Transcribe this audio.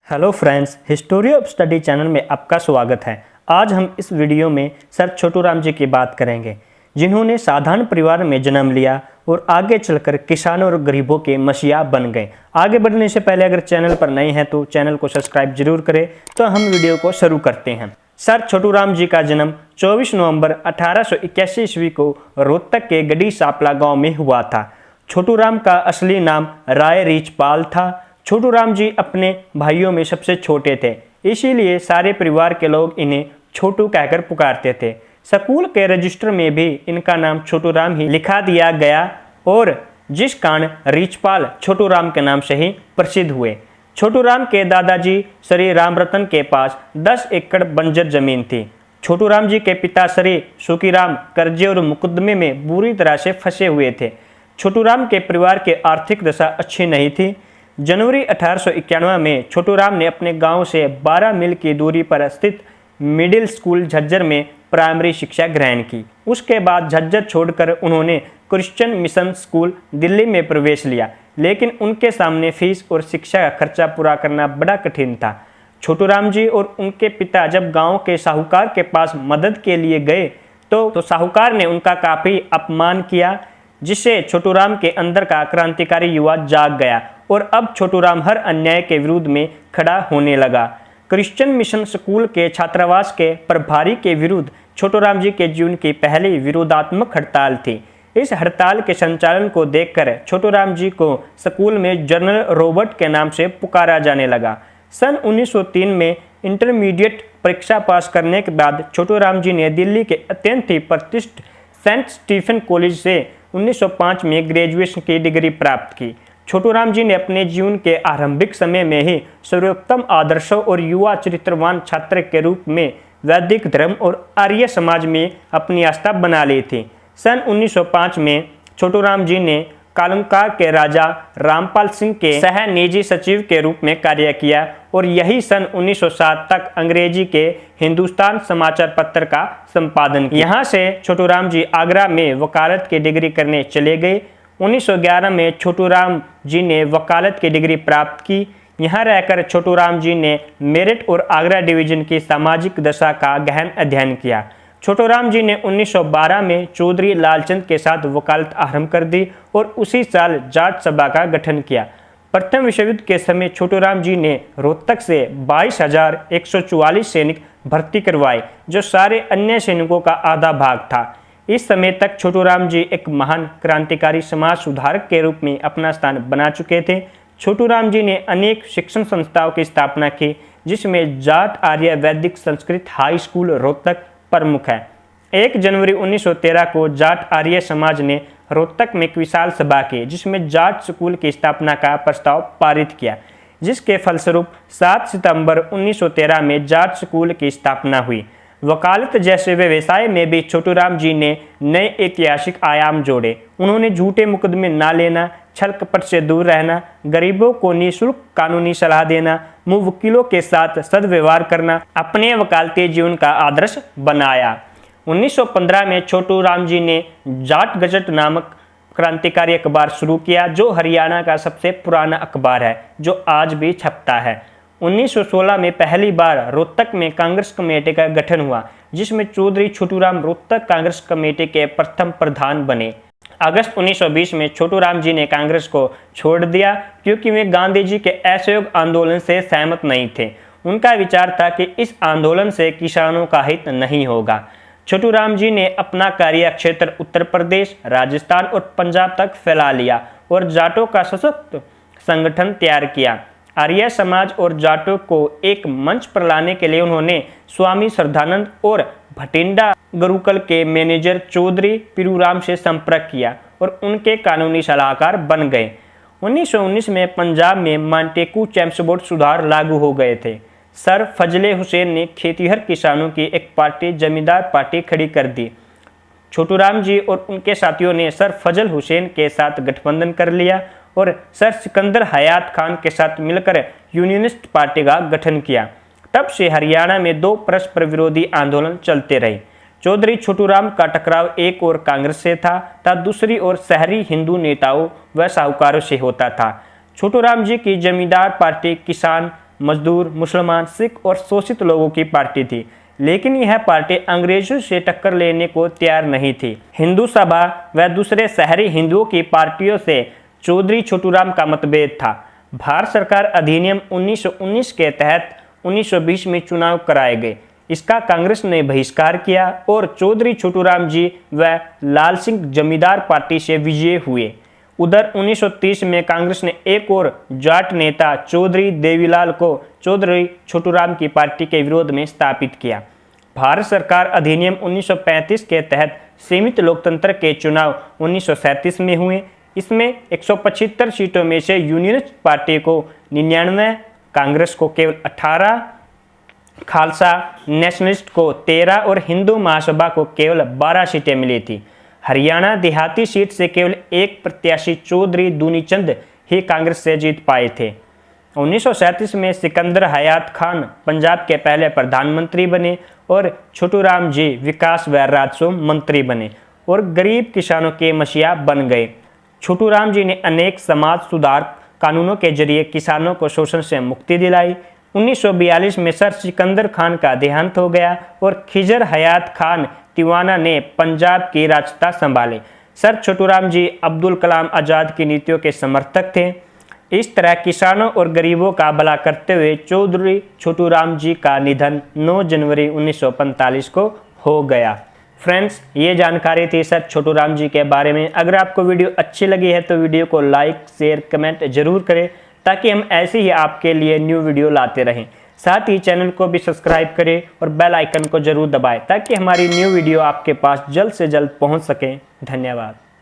Hello friends, history of study channel में आपका स्वागत है। आज हम इस वीडियो में सर छोटू राम जी की बात करेंगे, जिन्होंने साधारण परिवार में जन्म लिया और आगे चलकर किसानों और गरीबों के मसीहा बन गए। आगे बढ़ने से पहले अगर चैनल पर नए हैं तो चैनल को सब्सक्राइब जरूर करें। तो हम वीडियो को शुरू करते हैं। सर छोटू राम जी का जन्म 24 नवंबर 1881 ईस्वी को रोहतक के गढ़ी सापला गाँव में हुआ था। छोटू राम का असली नाम राय रीछपाल था। छोटू राम जी अपने भाइयों में सबसे छोटे थे, इसीलिए सारे परिवार के लोग इन्हें छोटू कहकर पुकारते थे। स्कूल के रजिस्टर में भी इनका नाम छोटू राम ही लिखा दिया गया और जिस कारण रीछपाल छोटू राम के नाम से ही प्रसिद्ध हुए। छोटू राम के दादाजी श्री रामरतन के पास 10 एकड़ बंजर जमीन थी। छोटू राम जी के पिता श्री सुखीराम कर्जे और मुकदमे में बुरी तरह से फंसे हुए थे। छोटू राम के परिवार की आर्थिक दशा अच्छी नहीं थी। जनवरी 1891 में छोटू राम ने अपने गांव से 12 मील की दूरी पर स्थित मिडिल स्कूल झज्जर में प्राइमरी शिक्षा ग्रहण की। उसके बाद झज्जर छोड़कर उन्होंने क्रिश्चियन मिशन स्कूल दिल्ली में प्रवेश लिया, लेकिन उनके सामने फीस और शिक्षा का खर्चा पूरा करना बड़ा कठिन था। छोटू राम जी और उनके पिता जब गाँव के साहूकार के पास मदद के लिए गए तो साहूकार ने उनका काफ़ी अपमान किया, जिससे छोटू राम के अंदर का क्रांतिकारी युवा जाग गया और अब छोटू राम हर अन्याय के विरुद्ध में खड़ा होने लगा। क्रिश्चियन मिशन स्कूल के छात्रावास के प्रभारी के विरुद्ध छोटू राम जी के जीवन की पहली विरोधात्मक हड़ताल थी। इस हड़ताल के संचालन को देखकर छोटू राम जी को स्कूल में जनरल रॉबर्ट के नाम से पुकारा जाने लगा। सन 1903 में इंटरमीडिएट परीक्षा पास करने के बाद छोटू राम जी ने दिल्ली के अत्यंत ही प्रतिष्ठित सेंट स्टीफन कॉलेज से 1905 में ग्रेजुएशन की डिग्री प्राप्त की। छोटू राम जी ने अपने जीवन के आरंभिक समय में ही सर्वोत्तम आदर्शों और युवा चरित्रवान छात्र के रूप में वैदिक धर्म और आर्य समाज में अपनी आस्था बना ली थी। सन 1905 में छोटू राम जी ने कालंकार के राजा रामपाल सिंह के सह निजी सचिव के रूप में कार्य किया और यही सन 1907 तक अंग्रेजी के हिंदुस्तान समाचार पत्र का संपादन किया। यहाँ से छोटू राम जी आगरा में वकालत की डिग्री करने चले गए। 1911 में छोटू राम जी ने वकालत की डिग्री प्राप्त की। यहाँ रहकर छोटू राम जी ने मेरठ और आगरा डिवीजन की सामाजिक दशा का गहन अध्ययन किया। छोटू राम जी ने 1912 में चौधरी लालचंद के साथ वकालत आरंभ कर दी और उसी साल जाट सभा का गठन किया। प्रथम विश्व युद्ध के समय छोटू राम जी ने रोहतक से 22,144 सैनिक भर्ती करवाए, जो सारे अन्य सैनिकों का आधा भाग था। इस समय तक छोटू राम जी एक महान क्रांतिकारी समाज सुधारक के रूप में अपना स्थान बना चुके थे। छोटू राम जी ने अनेक शिक्षण संस्थाओं की स्थापना की, जिसमें जाट आर्य वैदिक संस्कृत हाई स्कूल रोहतक प्रमुख है। 1 जनवरी 1913 को जाट आर्य समाज ने रोहतक में एक विशाल सभा की, जिसमें जाट स्कूल की स्थापना का प्रस्ताव पारित किया, जिसके फलस्वरूप 7 सितंबर 1913 में जाट स्कूल की स्थापना हुई। वकालत जैसे व्यवसाय में भी छोटू राम जी ने नए ऐतिहासिक आयाम जोड़े। उन्होंने झूठे मुकदमे न लेना, छल कपट से दूर रहना, गरीबों को निःशुल्क कानूनी सलाह देना, मुवक्किलों के साथ सद्व्यवहार करना अपने वकालती जीवन का आदर्श बनाया। 1915 में छोटू राम जी ने जाट गजट नामक क्रांतिकारी अखबार शुरू किया, जो हरियाणा का सबसे पुराना अखबार है, जो आज भी छपता है। 1916 में पहली बार रोहतक में कांग्रेस कमेटी का गठन हुआ, जिसमें चौधरी छोटू राम रोहतक कांग्रेस कमेटी के प्रथम प्रधान बने। अगस्त 1920 में छोटू राम जी ने कांग्रेस को छोड़ दिया, क्योंकि वे गांधी जी के असहयोग आंदोलन से सहमत नहीं थे। उनका विचार था कि इस आंदोलन से किसानों का हित नहीं होगा। छोटू राम जी ने अपना कार्य क्षेत्र उत्तर प्रदेश, राजस्थान और पंजाब तक फैला लिया और जाटों का सशक्त संगठन तैयार किया। आर्य समाज और जाटों को एक मंच पर लाने के लिए उन्होंने स्वामी श्रद्धानंद और भटिंडा गुरुकुल के मैनेजर चौधरी पीरूराम से संपर्क किया और उनके कानूनी सलाहकार बन गए। 1919 में पंजाब में मांटेकू चैम्सबोर्ड सुधार लागू हो गए थे। सर फजले हुसैन ने खेतीहर किसानों की एक पार्टी जमींदार पार्टी खड़ी कर दी। छोटू राम जी और उनके साथियों ने सर फजल हुसैन के साथ गठबंधन कर लिया और सर सिकंदर हयात खान के साथ मिलकर यूनियनिस्ट पार्टी का गठन किया। तब से हरियाणा में 2 परस्पर विरोधी आंदोलन चलते रहे। चौधरी छोटू राम का टकराव एक ओर कांग्रेस से था, तथा दूसरी ओर शहरी हिंदू नेताओं व साहूकारों से होता था। छोटू राम जी की जमींदार पार्टी किसान मजदूर, मुसलमान, सिख और शोषित लोगों की पार्टी थी, लेकिन यह पार्टी अंग्रेजों से टक्कर लेने को तैयार नहीं थी। हिंदू सभा व दूसरे शहरी हिंदुओं की पार्टियों से चौधरी छोटूराम का मतभेद था। भारत सरकार अधिनियम 1919 के तहत 1920 में चुनाव कराए गए। इसका कांग्रेस ने बहिष्कार किया और चौधरी छोटूराम जी व लाल सिंह जमींदार पार्टी से विजयी हुए। उधर 1930 में कांग्रेस ने एक और जाट नेता चौधरी देवीलाल को चौधरी छोटूराम की पार्टी के विरोध में स्थापित किया। भारत सरकार अधिनियम 1935 के तहत सीमित लोकतंत्र के चुनाव 1937 में हुए। इसमें 175 सीटों में से यूनियनिस्ट पार्टी को 99, कांग्रेस को केवल 18, खालसा नेशनलिस्ट को 13 और हिंदू महासभा को केवल 12 सीटें मिली थी। हरियाणा देहाती सीट से केवल एक प्रत्याशी चौधरी दूनीचंद ही कांग्रेस से जीत पाए थे। 1937 में सिकंदर हयात खान पंजाब के पहले प्रधानमंत्री बने और छोटूराम जी विकास व राजस्व मंत्री बने और गरीब किसानों के मसीहा बन गए। छोटूराम जी ने अनेक समाज सुधार कानूनों के जरिए किसानों को शोषण से मुक्ति दिलाई। 1942 में सर सिकंदर खान का देहांत हो गया और खिजर हयात खान तिवाना ने पंजाब की राजता संभाली। सर छोटूराम जी अब्दुल कलाम आज़ाद की नीतियों के समर्थक थे। इस तरह किसानों और गरीबों का भला करते हुए चौधरी छोटूराम जी का निधन 9 जनवरी 1945 को हो गया। फ्रेंड्स, ये जानकारी थी सर छोटूराम जी के बारे में। अगर आपको वीडियो अच्छी लगी है तो वीडियो को लाइक, शेयर, कमेंट जरूर करें ताकि हम ऐसे ही आपके लिए न्यू वीडियो लाते रहें। साथ ही चैनल को भी सब्सक्राइब करें और बेल आइकन को जरूर दबाएं ताकि हमारी न्यू वीडियो आपके पास जल्द से जल्द पहुंच सके। धन्यवाद।